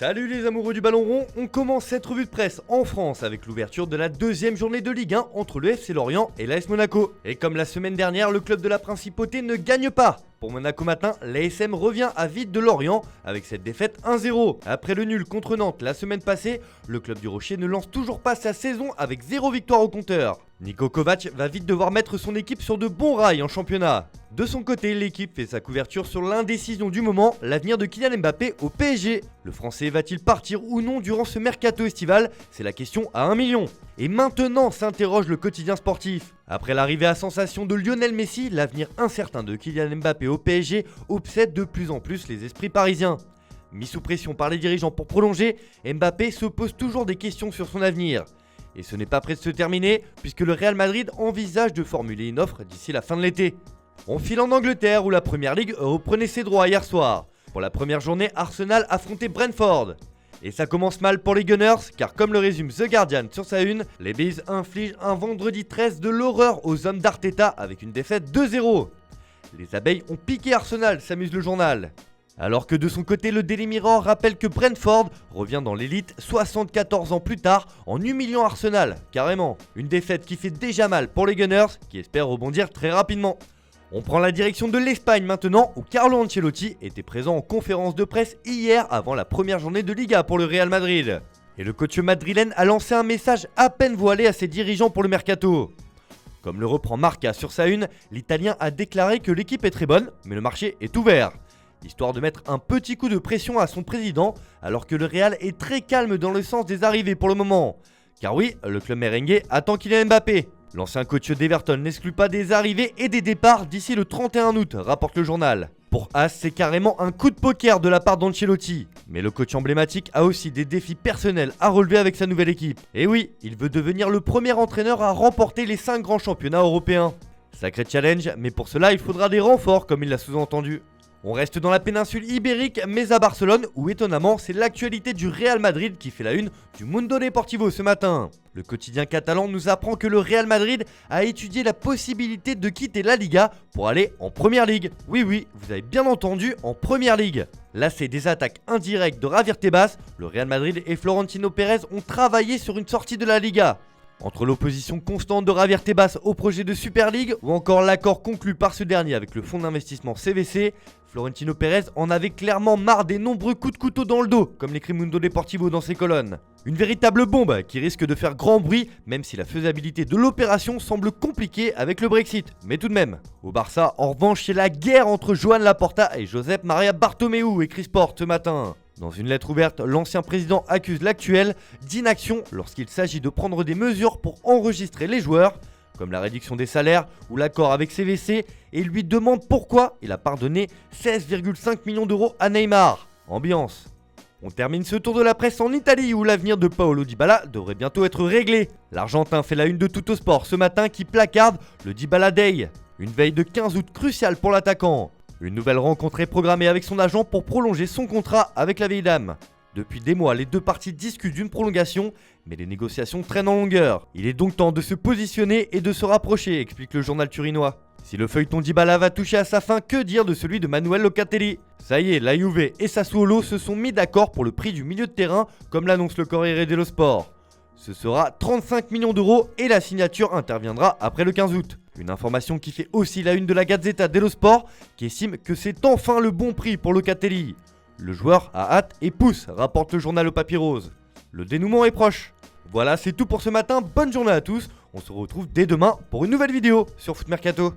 Salut les amoureux du ballon rond, on commence cette revue de presse en France avec l'ouverture de la deuxième journée de Ligue 1 entre le FC Lorient et l'AS Monaco. Et comme la semaine dernière, le club de la Principauté ne gagne pas. Pour Monaco matin, l'ASM revient à vide de Lorient avec cette défaite 1-0. Après le nul contre Nantes la semaine passée, le club du Rocher ne lance toujours pas sa saison avec 0 victoire au compteur. Niko Kovac va vite devoir mettre son équipe sur de bons rails en championnat. De son côté, l'équipe fait sa couverture sur l'indécision du moment, l'avenir de Kylian Mbappé au PSG. Le Français va-t-il partir ou non durant ce mercato estival? C'est la question à 1 million. Et maintenant s'interroge le quotidien sportif. Après l'arrivée à sensation de Lionel Messi, l'avenir incertain de Kylian Mbappé au PSG obsède de plus en plus les esprits parisiens. Mis sous pression par les dirigeants pour prolonger, Mbappé se pose toujours des questions sur son avenir. Et ce n'est pas près de se terminer puisque le Real Madrid envisage de formuler une offre d'ici la fin de l'été. On file en Angleterre où la Premier League reprenait ses droits hier soir. Pour la première journée, Arsenal affrontait Brentford. Et ça commence mal pour les Gunners car comme le résume The Guardian sur sa une, les Bees infligent un vendredi 13 de l'horreur aux hommes d'Arteta avec une défaite 2-0. Les abeilles ont piqué Arsenal, s'amuse le journal. Alors que de son côté, le Daily Mirror rappelle que Brentford revient dans l'élite 74 ans plus tard en humiliant Arsenal, carrément. Une défaite qui fait déjà mal pour les Gunners qui espèrent rebondir très rapidement. On prend la direction de l'Espagne maintenant où Carlo Ancelotti était présent en conférence de presse hier avant la première journée de Liga pour le Real Madrid. Et le coach madrilène a lancé un message à peine voilé à ses dirigeants pour le mercato. Comme le reprend Marca sur sa une, l'Italien a déclaré que l'équipe est très bonne mais le marché est ouvert. Histoire de mettre un petit coup de pression à son président alors que le Real est très calme dans le sens des arrivées pour le moment. Car oui, le club merengue attend Kylian Mbappé. L'ancien coach d'Everton n'exclut pas des arrivées et des départs d'ici le 31 août, rapporte le journal. Pour As, c'est carrément un coup de poker de la part d'Ancelotti. Mais le coach emblématique a aussi des défis personnels à relever avec sa nouvelle équipe. Et oui, il veut devenir le premier entraîneur à remporter les 5 grands championnats européens. Sacré challenge, mais pour cela il faudra des renforts comme il l'a sous-entendu. On reste dans la péninsule ibérique, mais à Barcelone, où étonnamment, c'est l'actualité du Real Madrid qui fait la une du Mundo Deportivo ce matin. Le quotidien catalan nous apprend que le Real Madrid a étudié la possibilité de quitter la Liga pour aller en Première Ligue. Oui, vous avez bien entendu, en Première Ligue. Là, c'est des attaques indirectes de Javier Tebas. Le Real Madrid et Florentino Pérez ont travaillé sur une sortie de la Liga. Entre l'opposition constante de Javier Tebas au projet de Super League ou encore l'accord conclu par ce dernier avec le fonds d'investissement CVC, Florentino Pérez en avait clairement marre des nombreux coups de couteau dans le dos, comme l'écrit Mundo Deportivo dans ses colonnes. Une véritable bombe qui risque de faire grand bruit, même si la faisabilité de l'opération semble compliquée avec le Brexit. Mais tout de même, au Barça, en revanche, c'est la guerre entre Joan Laporta et Josep Maria Bartomeu, écrit Sport ce matin. Dans une lettre ouverte, l'ancien président accuse l'actuel d'inaction lorsqu'il s'agit de prendre des mesures pour enregistrer les joueurs, comme la réduction des salaires ou l'accord avec CVC, et lui demande pourquoi il a pardonné 16,5 millions d'euros à Neymar. Ambiance. On termine ce tour de la presse en Italie où l'avenir de Paolo Dybala devrait bientôt être réglé. L'Argentin fait la une de Tuttosport ce matin qui placarde le Dybala Day. Une veille de 15 août cruciale pour l'attaquant. Une nouvelle rencontre est programmée avec son agent pour prolonger son contrat avec la vieille dame. Depuis des mois, les deux parties discutent d'une prolongation, mais les négociations traînent en longueur. Il est donc temps de se positionner et de se rapprocher, explique le journal turinois. Si le feuilleton Dybala va toucher à sa fin, que dire de celui de Manuel Locatelli? Ça y est, la Juve et Sassuolo se sont mis d'accord pour le prix du milieu de terrain, comme l'annonce le Corriere dello Sport. Ce sera 35 millions d'euros et la signature interviendra après le 15 août. Une information qui fait aussi la une de la Gazzetta dello Sport, qui estime que c'est enfin le bon prix pour Locatelli. Le joueur a hâte et pousse, rapporte le journal au papier rose. Le dénouement est proche. Voilà, c'est tout pour ce matin. Bonne journée à tous. On se retrouve dès demain pour une nouvelle vidéo sur Foot Mercato.